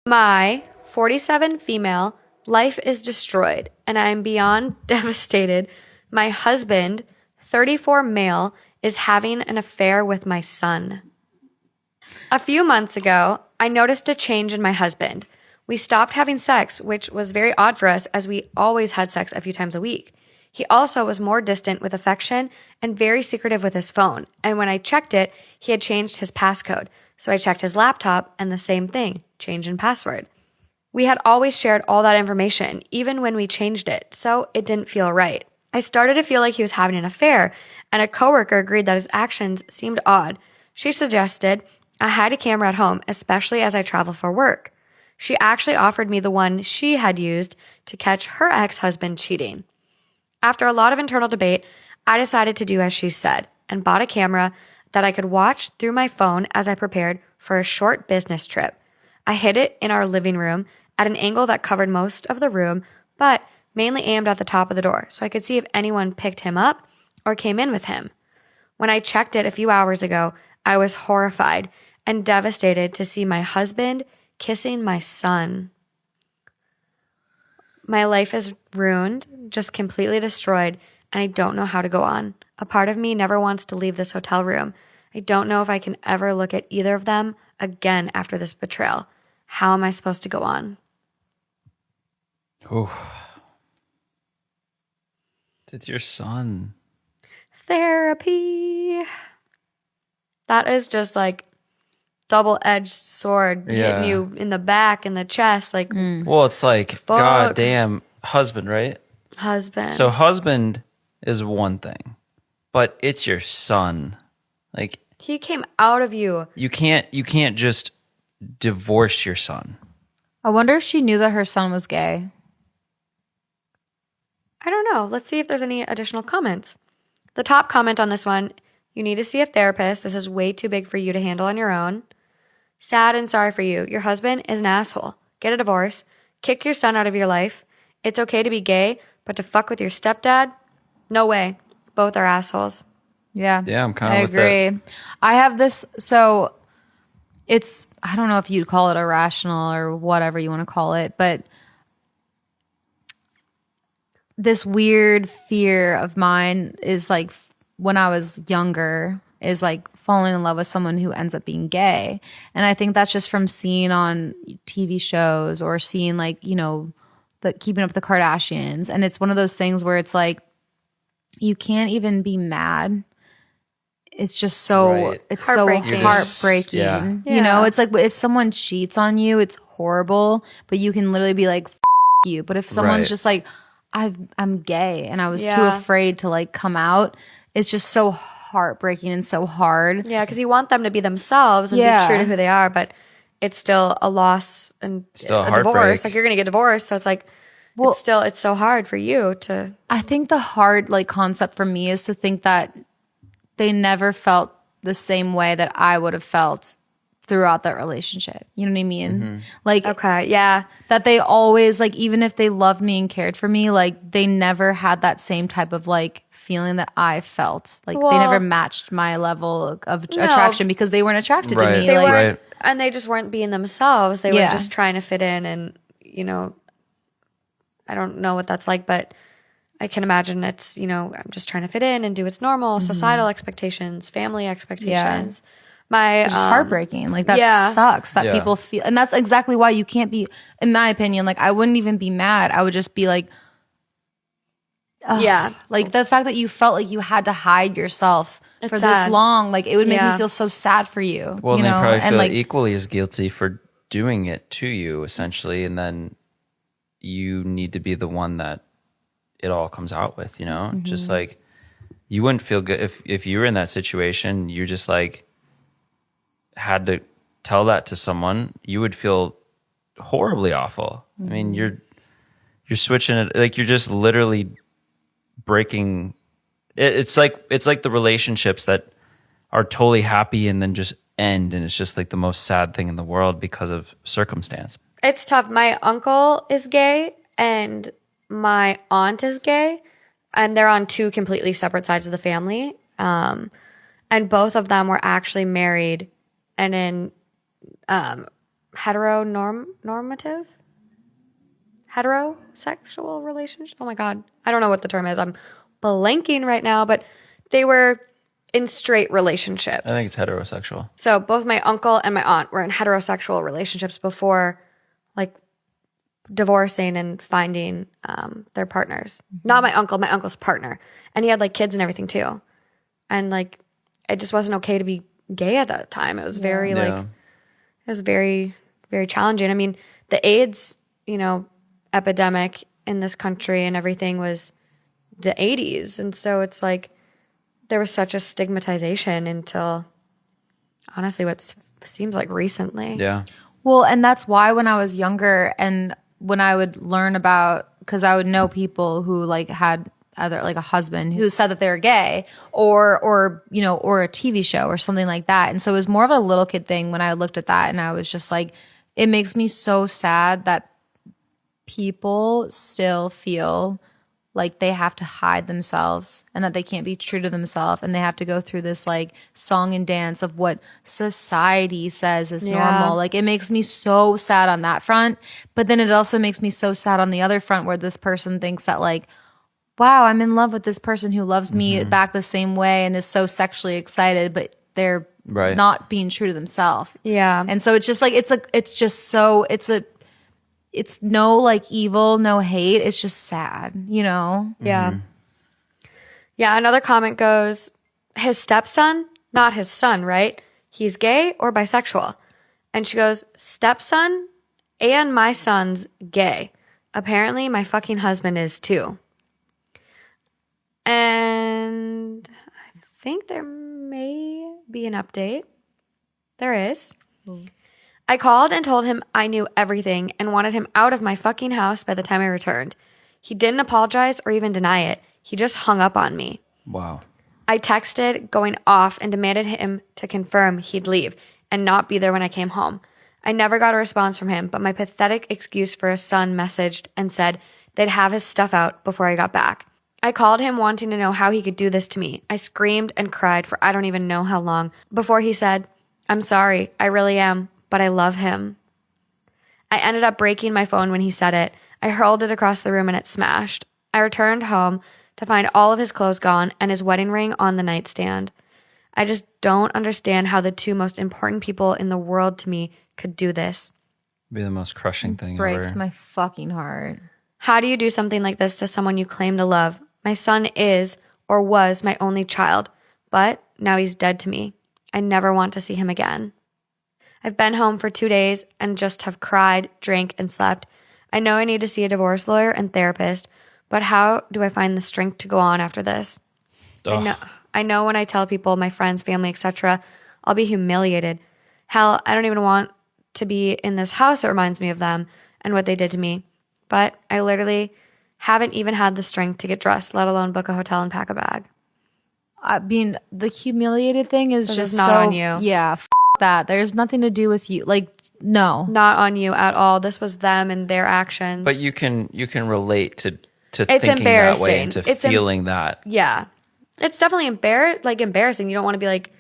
My 47 female life is destroyed and I am beyond devastated. My husband, 34 male, is having an affair with my son. A few months ago, I noticed a change in my husband. We stopped having sex, which was very odd for us as we always had sex a few times a week. He also was more distant with affection and very secretive with his phone. And when I checked it, he had changed his passcode. So I checked his laptop and the same thing, change in password. We had always shared all that information, even when we changed it, so it didn't feel right. I started to feel like he was having an affair, and a coworker agreed that his actions seemed odd. She suggested I hide a camera at home, especially as I travel for work. She actually offered me the one she had used to catch her ex-husband cheating. After a lot of internal debate, I decided to do as she said and bought a camera that I could watch through my phone as I prepared for a short business trip. I hid it in our living room at an angle that covered most of the room, but mainly aimed at the top of the door so I could see if anyone picked him up or came in with him. When I checked it a few hours ago, I was horrified and devastated to see my husband kissing my son. My life is ruined, just completely destroyed, and I don't know how to go on. A part of me never wants to leave this hotel room. I don't know if I can ever look at either of them again after this betrayal. How am I supposed to go on? Oh, it's your son. Therapy. That is just like double-edged sword hitting you in the back and the chest. Like, Well, it's like, fuck. goddamn husband, right? Husband. So husband is one thing, but it's your son. Like, he came out of you. you can't just divorce your son. I wonder if she knew that her son was gay. I don't know. Let's see if there's any additional comments. The top comment on this one, you need to see a therapist. This is way too big for you to handle on your own. Sad and sorry for you. Your husband is an asshole. Get a divorce. Kick your son out of your life. It's okay to be gay, but to fuck with your stepdad? No way. Both are assholes. Yeah. Yeah, I'm kind I of with agree. that. I have this, so it's, I don't know if you'd call it irrational or whatever you want to call it, but this weird fear of mine is like when I was younger, is like falling in love with someone who ends up being gay. And I think that's just from seeing on TV shows or seeing like, you know, the Keeping Up with the Kardashians. And it's one of those things where it's like, you can't even be mad. It's just so, Right. it's Heartbreaking. so heartbreaking. Yeah. You know, Yeah. it's like if someone cheats on you, it's horrible, but you can literally be like, F you. But if someone's Right. just like, I'm gay and I was too Yeah. afraid to like come out, it's just so heartbreaking and so hard. Yeah, because you want them to be themselves and Yeah. be true to who they are, but it's still a loss and Still a a divorce. heartbreak. Like you're going to get divorced. So it's like, Well- it's so hard for you to. I think the hard like concept for me is to think that they never felt the same way that I would have felt throughout that relationship. You know what I mean? Like Okay, yeah. that they always like, even if they loved me and cared for me, like they never had that same type of like feeling that I felt. Like they Well- never matched my level of attraction because they weren't attracted to Right. me. They like weren't, and they just weren't being themselves. They were Yeah. just trying to fit in, and you know, I don't know what that's like, but I can imagine it's, you know, I'm just trying to fit in and do what's normal, societal expectations, family expectations. My it's just heartbreaking. Like that yeah. sucks that Yeah. people feel, and that's exactly why you can't be, in my opinion, like I wouldn't even be mad. I would just be like, yeah, like the fact that you felt like you had to hide yourself It's for sad. this long, like it would make Yeah. me feel so sad for you. Well, you and they know? probably and feel like, equally as guilty for doing it to you, essentially, and then you need to be the one that it all comes out with, you know? Mm-hmm. Just like you wouldn't feel good if you were in that situation, you just like had to tell that to someone, you would feel horribly awful. I mean, you're switching it, like you're just literally breaking it's like the relationships that are totally happy and then just end, and it's just like the most sad thing in the world because of circumstance. it's tough. My uncle is gay and my aunt is gay, and they're on two completely separate sides of the family. And both of them were actually married and in heteronormative? Heterosexual relationship? Oh my God. I don't know what the term is. I'm blanking right now, but they were in straight relationships. I think it's heterosexual. So both my uncle and my aunt were in heterosexual relationships before like divorcing and finding their partners. Not my uncle, my uncle's partner. And he had like kids and everything too. And like it just wasn't okay to be gay at that time. It was very it was very, very challenging. I mean, the AIDS, epidemic in this country and everything was the 80s. And so it's like there was such a stigmatization until honestly what seems like recently. Yeah. Well, and that's why when I was younger and when I would learn about, because I would know people who like had either like a husband who said that they were gay or a TV show or something like that. And so it was more of a little kid thing when I looked at that and I was just like, it makes me so sad that people still feel like they have to hide themselves and that they can't be true to themselves and they have to go through this like song and dance of what society says is normal. Like it makes me so sad on that front, but then it also makes me so sad on the other front where this person thinks that like, wow, I'm in love with this person who loves me back the same way and is so sexually excited, but they're not being true to themselves. Yeah. And so it's just like it's no like evil, no hate. It's just sad, Yeah. Mm-hmm. Yeah. Another comment goes, his stepson, not his son, right? He's gay or bisexual. And she goes, stepson and my son's gay. Apparently my fucking husband is too. And I think there may be an update. There is. I called and told him I knew everything and wanted him out of my fucking house by the time I returned. He didn't apologize or even deny it. He just hung up on me. Wow. I texted going off and demanded him to confirm he'd leave and not be there when I came home. I never got a response from him, but my pathetic excuse for his son messaged and said they'd have his stuff out before I got back. I called him wanting to know how he could do this to me. I screamed and cried for I don't even know how long before he said, I'm sorry, I really am, but I love him. I ended up breaking my phone when he said it. I hurled it across the room and it smashed. I returned home to find all of his clothes gone and his wedding ring on the nightstand. I just don't understand how the two most important people in the world to me could do this. Be the most crushing thing breaks ever. my fucking heart. How do you do something like this to someone you claim to love? My son is or was my only child, but now he's dead to me. I never want to see him again. I've been home for 2 days and just have cried, drank, and slept. I know I need to see a divorce lawyer and therapist, but how do I find the strength to go on after this? I know when I tell people, my friends, family, etc., I'll be humiliated. Hell, I don't even want to be in this house that reminds me of them and what they did to me. But I literally haven't even had the strength to get dressed, let alone book a hotel and pack a bag. I mean, the humiliated thing is just not on you. Yeah, that. There's nothing to do with you. Like, no. Not on you at all. This was them and their actions. But you can relate to It's thinking that way and embarrassing. to feeling that. Yeah. It's definitely embarrassing. You don't want to be like,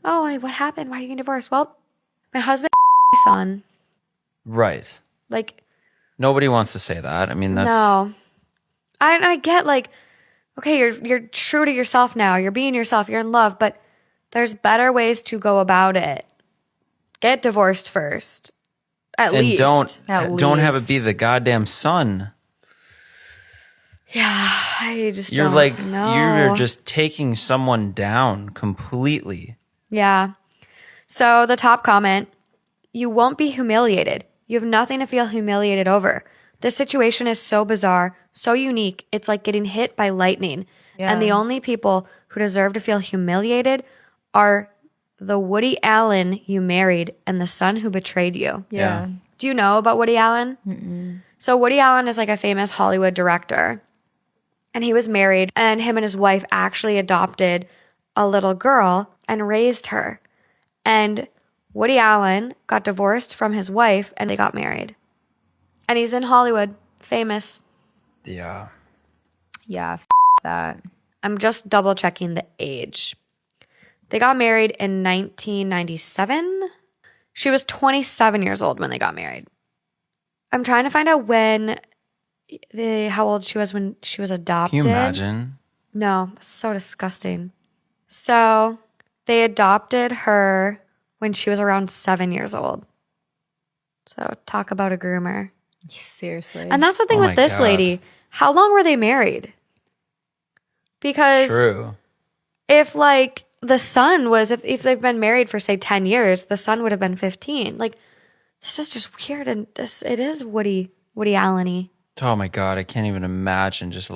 oh, what happened? Why are you getting divorced? Well, my husband, my son. Right. Like, nobody wants to say that. I mean, that's... No. I get like, okay, you're true to yourself now. You're being yourself. You're in love. But there's better ways to go about it. Get divorced first. At least. And don't have it be the goddamn son. Yeah, I just You're don't like, know. you're just taking someone down completely. Yeah. So the top comment, you won't be humiliated. You have nothing to feel humiliated over. This situation is so bizarre, so unique. It's like getting hit by lightning. Yeah. And the only people who deserve to feel humiliated are the Woody Allen you married and the son who betrayed you. Yeah. Do you know about Woody Allen? Mm-mm. So Woody Allen is like a famous Hollywood director. And he was married, and him and his wife actually adopted a little girl and raised her. And Woody Allen got divorced from his wife, and they got married. And he's in Hollywood, famous. Yeah. Yeah, that. I'm just double checking the age. They got married in 1997. She was 27 years old when they got married. I'm trying to find out how old she was when she was adopted. Can you imagine? No, that's so disgusting. So they adopted her when she was around 7 years old. So talk about a groomer. Seriously. And that's the thing Oh with my this God. lady. How long were they married? Because True. if like the son was, if they've been married for say 10 years, the son would have been 15. Like, this is just weird. And it is Woody Allen-y. Oh my God, I can't even imagine just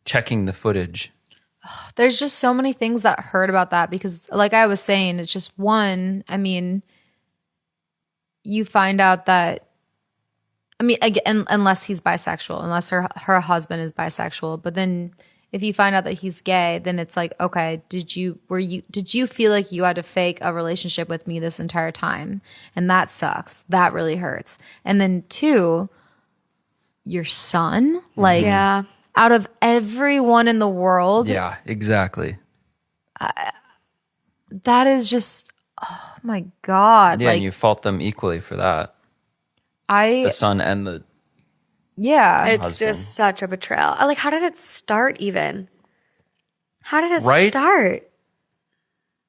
checking the footage. There's just so many things that hurt about that because, like I was saying, it's just one. I mean, you find out that, I mean, again, unless he's bisexual, unless her husband is bisexual, but then if you find out that he's gay, then it's like, okay, did you feel like you had to fake a relationship with me this entire time? And that sucks. That really hurts. And then two, your son, like, Yeah. out of everyone in the world, Yeah, exactly. that is just, oh my God. Yeah, like, and you fault them equally for that. I, The son and the yeah. It's husband. just such a betrayal. Like, how did it start even? How did it Right? start?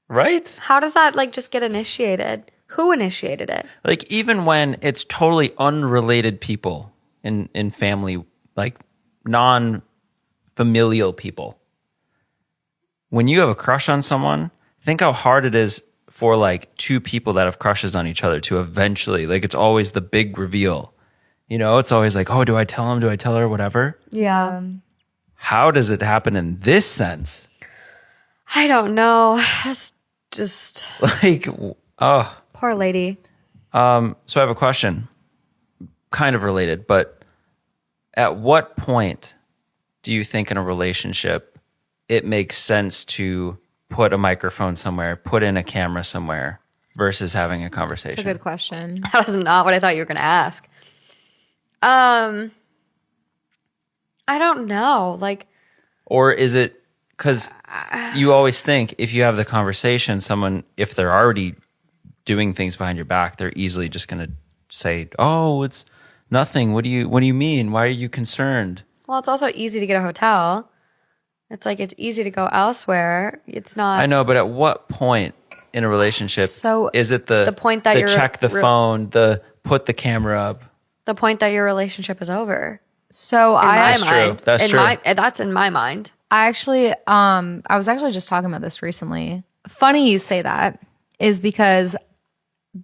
right? How does that like just get initiated? Who initiated it? Like even when it's totally unrelated people in family, like non-familial people. When you have a crush on someone, think how hard it is for like two people that have crushes on each other to eventually, like it's always the big reveal. You know, it's always like, oh, do I tell him? Do I tell her? Whatever. Yeah. How does it happen in this sense? I don't know. That's just Like, oh. poor lady. So I have a question, kind of related, but at what point do you think in a relationship it makes sense to put a microphone somewhere, put in a camera somewhere versus having a conversation? It's a good question. That was not what I thought you were going to ask. I don't know. Like, Or is it because you always think if you have the conversation, someone, if they're already doing things behind your back, they're easily just going to say, "Oh, it's nothing. What do you mean? Why are you concerned?" well, it's also easy to get a hotel. It's like it's easy to go elsewhere. It's not. I know, but at what point in a relationship So- is it the point that the you're check the phone, the put the camera up? the point that your relationship is over. So In my I That's true. mind. That's in true. That's in my mind. actually, I was actually just talking about this recently. Funny you say that is because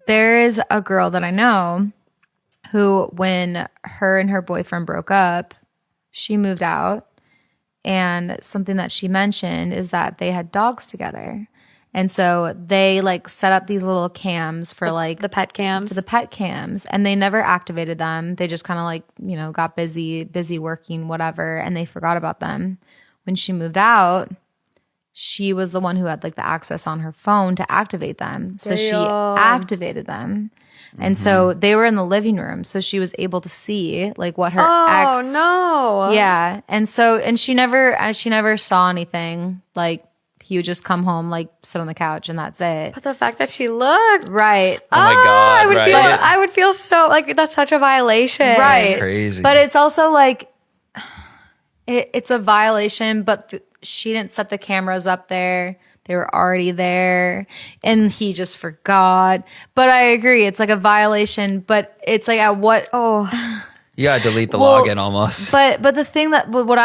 there is a girl that I know who, when her and her boyfriend broke up, she moved out. And something that she mentioned is that they had dogs together. And so they like set up these little cams for like The pet cams. the pet cams, and they never activated them. They just kind of like, you know, got busy working, whatever, and they forgot about them. When she moved out, she was the one who had like the access on her phone to activate them. So she Damn. activated them. And so they were in the living room, so she was able to see like what her oh ex. no. Yeah, and she never saw anything. Like he would just come home, like sit on the couch, and that's it. But the fact that she looked. Right, Oh my God, right? I would feel so like that's such a violation. right, crazy. But it's also like it's a violation. But she didn't set the cameras up there. They were already there, and he just forgot. But I agree, it's like a violation. But it's like at what? Oh, You gotta delete the Well, login almost. but the thing that what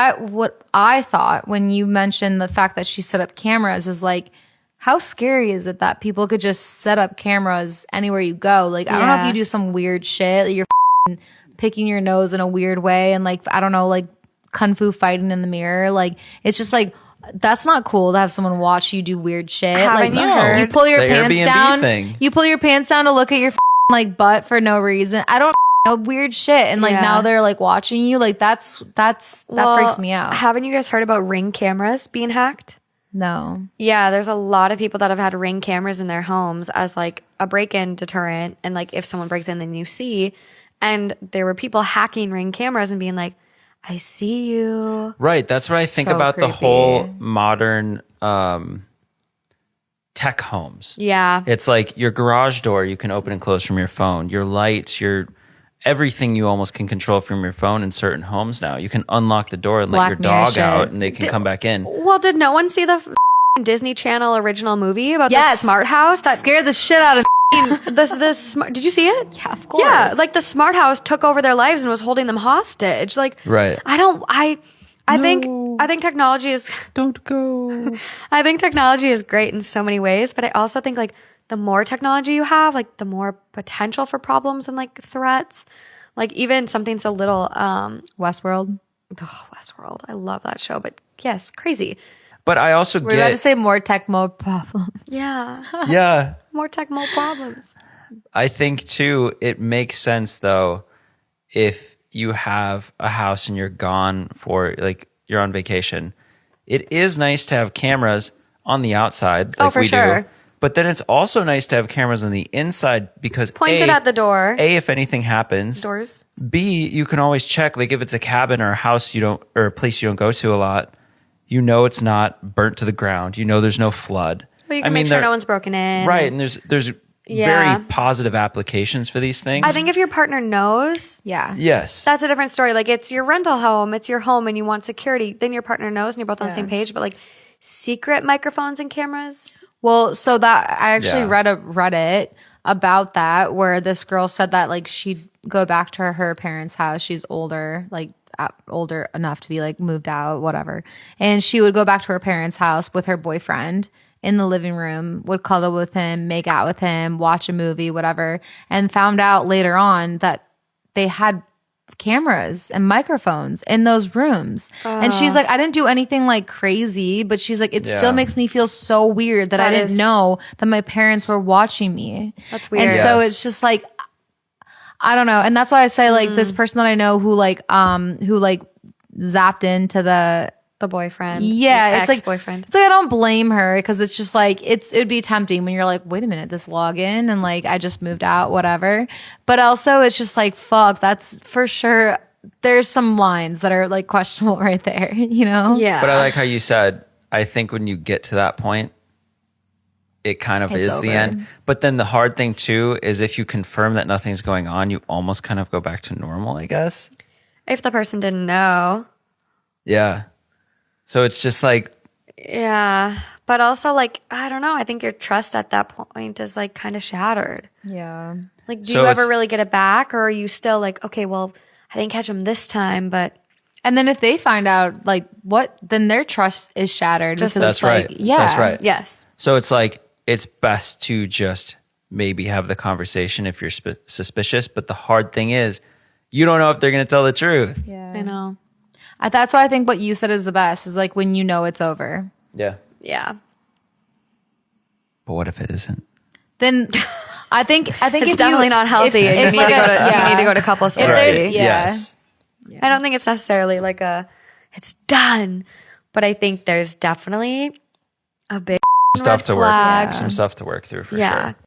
I thought when you mentioned the fact that she set up cameras is like, how scary is it that people could just set up cameras anywhere you go? Like, I don't know if Yeah. you do some weird shit, you're picking your nose in a weird way, and like I don't know, like kung fu fighting in the mirror. Like it's just like. That's not cool to have someone watch you do weird shit. Haven't like you heard you pull your the pants Airbnb down. thing? You pull your pants down to look at your like butt for no reason. I don't know, weird shit, and like Yeah. now they're like watching you. Like that freaks me out. Haven't you guys heard about Ring cameras being hacked? No. Yeah, there's a lot of people that have had Ring cameras in their homes as like a break-in deterrent, and like if someone breaks in, then you see. And there were people hacking Ring cameras and being like, "I see you." Right. That's what I think So about the creepy. whole modern tech homes. Yeah. It's like your garage door you can open and close from your phone. Your lights, your everything you almost can control from your phone in certain homes now. You can unlock the door and let Black your Mirror dog shit. out and they can come back in. Well, did no one see the Disney Channel original movie about the Yes. smart house that Scared the shit out of did you see it? Yeah, of course. Yeah, like the smart house took over their lives and was holding them hostage. Like, Right. I think technology is Don't go. I think technology is great in so many ways, but I also think like the more technology you have, like the more potential for problems and like threats. Like even something so little, Westworld. Westworld. I love that show, but yes, crazy. But I also We're about to get say more tech, more problems. Yeah, yeah. more tech, more problems. I think too, it makes sense though if you have a house and you're gone for like you're on vacation. It is nice to have cameras on the outside, like for we sure. do. But then it's also nice to have cameras on the inside because Points it at the door. A, if anything happens. Doors. B, you can always check, like if it's a cabin or a house you don't or a place you don't go to a lot, you know it's not burnt to the ground. You know there's no flood. Well, you can make sure no one's broken in. Right, and there's Yeah. very positive applications for these things. I think if your partner knows, Yeah. yes. that's a different story. Like it's your rental home, it's your home, and you want security. Then your partner knows, and you're both on the same page. But like secret microphones and cameras. Well, so that I actually Yeah. read a Reddit about that where this girl said that like she'd go back to her parents' house. She's older, like older enough to be like moved out, whatever. And she would go back to her parents' house with her boyfriend in the living room, would cuddle with him, make out with him, watch a movie, whatever, and found out later on that they had cameras and microphones in those rooms. And she's like, I didn't do anything like crazy, but she's like, it Yeah. still makes me feel so weird that I That didn't is- know that my parents were watching me. That's weird. And so Yes. it's just like, I don't know. And that's why I say like this person that I know who zapped into the boyfriend. yeah, it's like ex-boyfriend. It's like I don't blame her because it's just like it'd be tempting when you're like, wait a minute, this login and like I just moved out, whatever. But also it's just like fuck, that's for sure. There's some lines that are like questionable right there, you know? Yeah. But I like how you said, I think when you get to that point, it kind of It's is the over. end. But then the hard thing too is if you confirm that nothing's going on, you almost kind of go back to normal, I guess. If the person didn't know. Yeah. So it's just like, Yeah. But also like, I don't know. I think your trust at that point is like kind of shattered. Yeah. Like, do So you ever it's- really get it back? Or are you still like, okay, well, I didn't catch him this time, but And then if they find out like what, then their trust is shattered. Just- because that's it's like, right. Yeah. That's right. yes. So it's like, it's best to just maybe have the conversation if you're suspicious. But the hard thing is, you don't know if they're going to tell the truth. Yeah. I know. That's why I think what you said is the best is like when you know it's over. Yeah. Yeah. But what if it isn't? Then I think It's if definitely not healthy. if you need to go to you need to go to couples If therapy. there's- yeah. Yes. I don't think it's necessarily like it's done, but I think there's definitely a big Stuff red to flag. work. Some stuff to work through for Yeah. sure.